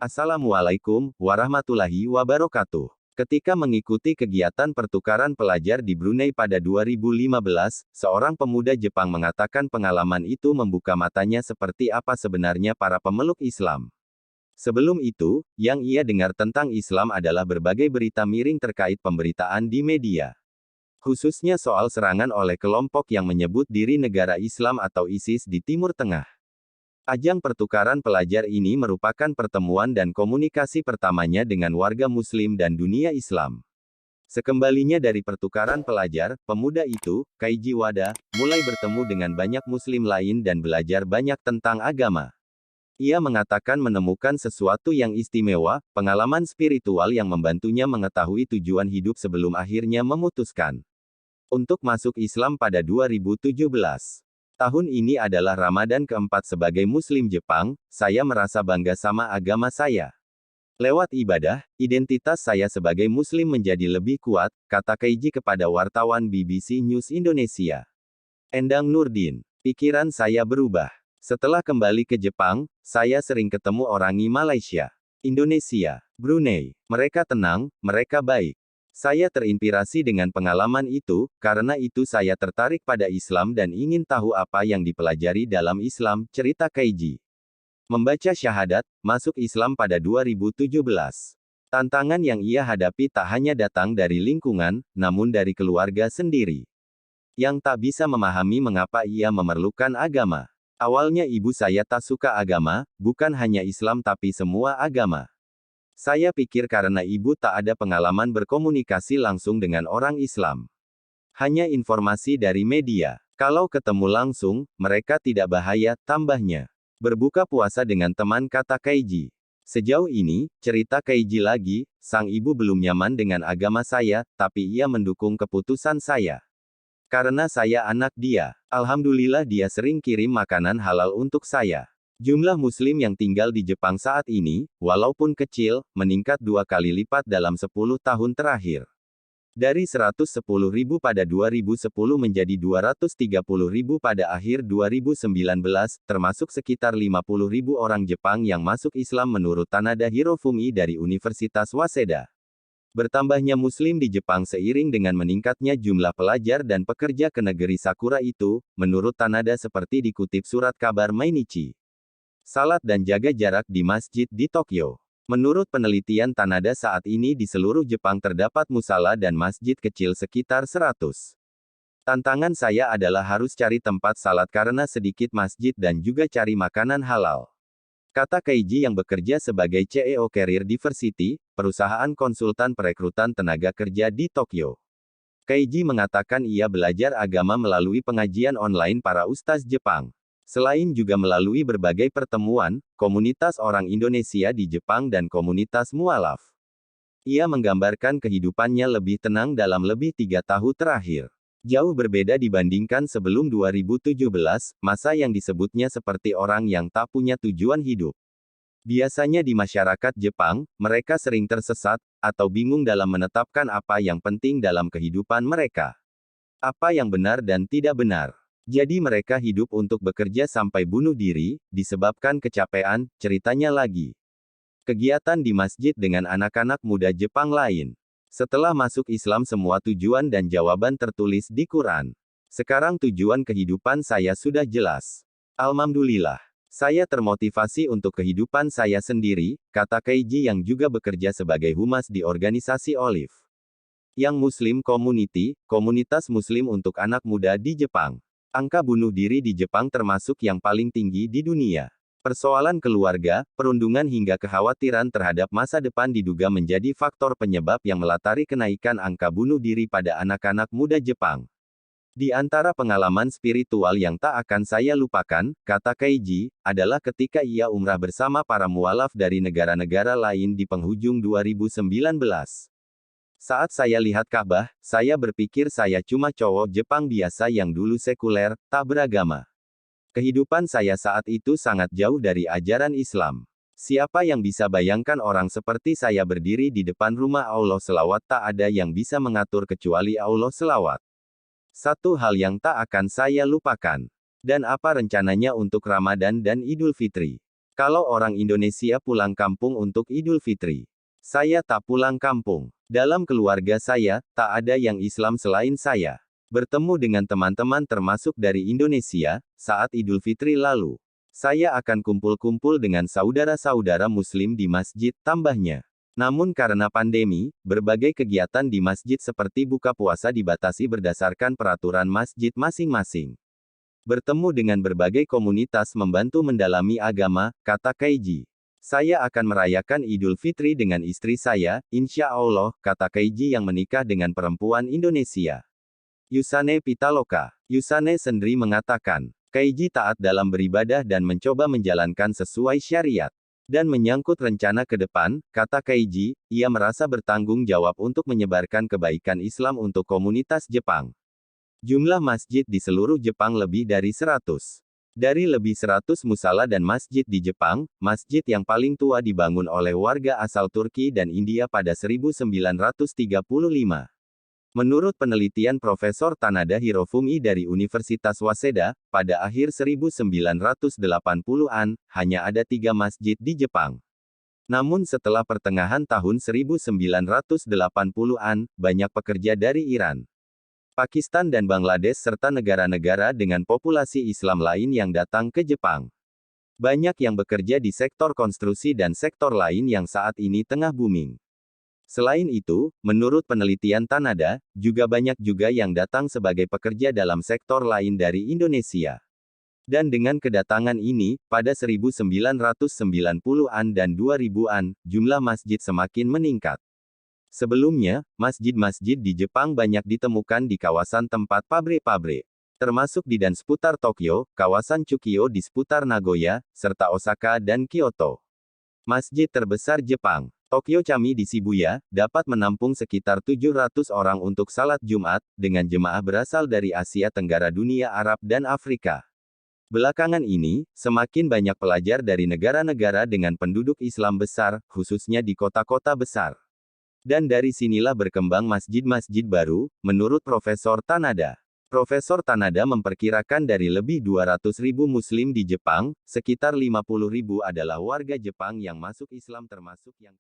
Assalamualaikum warahmatullahi wabarakatuh. Ketika mengikuti kegiatan pertukaran pelajar di Brunei pada 2015, seorang pemuda Jepang mengatakan pengalaman itu membuka matanya seperti apa sebenarnya para pemeluk Islam. Sebelum itu, yang ia dengar tentang Islam adalah berbagai berita miring terkait pemberitaan di media. Khususnya soal serangan oleh kelompok yang menyebut diri negara Islam atau ISIS di Timur Tengah. Ajang pertukaran pelajar ini merupakan pertemuan dan komunikasi pertamanya dengan warga Muslim dan dunia Islam. Sekembalinya dari pertukaran pelajar, pemuda itu, Keiji Wada, mulai bertemu dengan banyak Muslim lain dan belajar banyak tentang agama. Ia mengatakan menemukan sesuatu yang istimewa, pengalaman spiritual yang membantunya mengetahui tujuan hidup sebelum akhirnya memutuskan untuk masuk Islam pada 2017. Tahun ini adalah Ramadan keempat sebagai Muslim Jepang, saya merasa bangga sama agama saya. Lewat ibadah, identitas saya sebagai Muslim menjadi lebih kuat, kata Keiji kepada wartawan BBC News Indonesia. Endang Nurdin, pikiran saya berubah. Setelah kembali ke Jepang, saya sering ketemu orang Malaysia, Indonesia, Brunei. Mereka tenang, mereka baik. Saya terinspirasi dengan pengalaman itu, karena itu saya tertarik pada Islam dan ingin tahu apa yang dipelajari dalam Islam, cerita Keiji. Membaca syahadat, masuk Islam pada 2017. Tantangan yang ia hadapi tak hanya datang dari lingkungan, namun dari keluarga sendiri. Yang tak bisa memahami mengapa ia memerlukan agama. Awalnya ibu saya tak suka agama, bukan hanya Islam tapi semua agama. Saya pikir karena ibu tak ada pengalaman berkomunikasi langsung dengan orang Islam. Hanya informasi dari media. Kalau ketemu langsung, mereka tidak bahaya, tambahnya. Berbuka puasa dengan teman, kata Keiji. Sejauh ini, cerita Keiji lagi, sang ibu belum nyaman dengan agama saya, tapi ia mendukung keputusan saya. Karena saya anak dia. Alhamdulillah dia sering kirim makanan halal untuk saya. Jumlah Muslim yang tinggal di Jepang saat ini, walaupun kecil, meningkat 2 kali lipat dalam 10 tahun terakhir. Dari 110.000 pada 2010 menjadi 230.000 pada akhir 2019, termasuk sekitar 50.000 orang Jepang yang masuk Islam menurut Tanada Hirofumi dari Universitas Waseda. Bertambahnya Muslim di Jepang seiring dengan meningkatnya jumlah pelajar dan pekerja ke negeri Sakura itu, menurut Tanada seperti dikutip surat kabar Mainichi. Salat dan jaga jarak di masjid di Tokyo. Menurut penelitian Tanada saat ini di seluruh Jepang terdapat musala dan masjid kecil sekitar 100. Tantangan saya adalah harus cari tempat salat karena sedikit masjid dan juga cari makanan halal. Kata Keiji yang bekerja sebagai CEO Career Diversity, perusahaan konsultan perekrutan tenaga kerja di Tokyo. Keiji mengatakan ia belajar agama melalui pengajian online para ustaz Jepang. Selain juga melalui berbagai pertemuan, komunitas orang Indonesia di Jepang dan komunitas mualaf. Ia menggambarkan kehidupannya lebih tenang dalam lebih 3 tahun terakhir. Jauh berbeda dibandingkan sebelum 2017, masa yang disebutnya seperti orang yang tak punya tujuan hidup. Biasanya di masyarakat Jepang, mereka sering tersesat, atau bingung dalam menetapkan apa yang penting dalam kehidupan mereka. Apa yang benar dan tidak benar. Jadi mereka hidup untuk bekerja sampai bunuh diri, disebabkan kecapean, ceritanya lagi. Kegiatan di masjid dengan anak-anak muda Jepang lain. Setelah masuk Islam semua tujuan dan jawaban tertulis di Quran. Sekarang tujuan kehidupan saya sudah jelas. Alhamdulillah. Saya termotivasi untuk kehidupan saya sendiri, kata Keiji yang juga bekerja sebagai humas di organisasi Olive. Yang Muslim Community, komunitas Muslim untuk anak muda di Jepang. Angka bunuh diri di Jepang termasuk yang paling tinggi di dunia. Persoalan keluarga, perundungan hingga kekhawatiran terhadap masa depan diduga menjadi faktor penyebab yang melatari kenaikan angka bunuh diri pada anak-anak muda Jepang. Di antara pengalaman spiritual yang tak akan saya lupakan, kata Keiji, adalah ketika ia umrah bersama para mualaf dari negara-negara lain di penghujung 2019. Saat saya lihat Ka'bah, saya berpikir saya cuma cowok Jepang biasa yang dulu sekuler, tak beragama. Kehidupan saya saat itu sangat jauh dari ajaran Islam. Siapa yang bisa bayangkan orang seperti saya berdiri di depan rumah Allah selawat tak ada yang bisa mengatur kecuali Allah selawat. Satu hal yang tak akan saya lupakan. Dan apa rencananya untuk Ramadan dan Idul Fitri? Kalau orang Indonesia pulang kampung untuk Idul Fitri, saya tak pulang kampung. Dalam keluarga saya, tak ada yang Islam selain saya. Bertemu dengan teman-teman termasuk dari Indonesia, saat Idul Fitri lalu. Saya akan kumpul-kumpul dengan saudara-saudara Muslim di masjid, tambahnya. Namun karena pandemi, berbagai kegiatan di masjid seperti buka puasa dibatasi berdasarkan peraturan masjid masing-masing. Bertemu dengan berbagai komunitas membantu mendalami agama, kata Kaiji. Saya akan merayakan Idul Fitri dengan istri saya, insya Allah, kata Kaiji yang menikah dengan perempuan Indonesia. Yusane Pitaloka. Yusane Sendri mengatakan, Kaiji taat dalam beribadah dan mencoba menjalankan sesuai syariat. Dan menyangkut rencana ke depan, kata Kaiji, ia merasa bertanggung jawab untuk menyebarkan kebaikan Islam untuk komunitas Jepang. Jumlah masjid di seluruh Jepang lebih dari 100. Dari lebih 100 musala dan masjid di Jepang, masjid yang paling tua dibangun oleh warga asal Turki dan India pada 1935. Menurut penelitian Profesor Tanada Hirofumi dari Universitas Waseda, pada akhir 1980-an, hanya ada 3 masjid di Jepang. Namun setelah pertengahan tahun 1980-an, banyak pekerja dari Iran, Pakistan dan Bangladesh serta negara-negara dengan populasi Islam lain yang datang ke Jepang. Banyak yang bekerja di sektor konstruksi dan sektor lain yang saat ini tengah booming. Selain itu, menurut penelitian Tanada, juga banyak juga yang datang sebagai pekerja dalam sektor lain dari Indonesia. Dan dengan kedatangan ini, pada 1990-an dan 2000-an, jumlah masjid semakin meningkat. Sebelumnya, masjid-masjid di Jepang banyak ditemukan di kawasan tempat pabrik-pabrik, termasuk di dan seputar Tokyo, kawasan Chukio di seputar Nagoya, serta Osaka dan Kyoto. Masjid terbesar Jepang, Tokyo Chami di Shibuya, dapat menampung sekitar 700 orang untuk salat Jumat, dengan jemaah berasal dari Asia Tenggara, dunia Arab dan Afrika. Belakangan ini, semakin banyak pelajar dari negara-negara dengan penduduk Islam besar, khususnya di kota-kota besar. Dan dari sinilah berkembang masjid-masjid baru, menurut Profesor Tanada. Profesor Tanada memperkirakan dari lebih 200.000 Muslim di Jepang, sekitar 50.000 adalah warga Jepang yang masuk Islam termasuk yang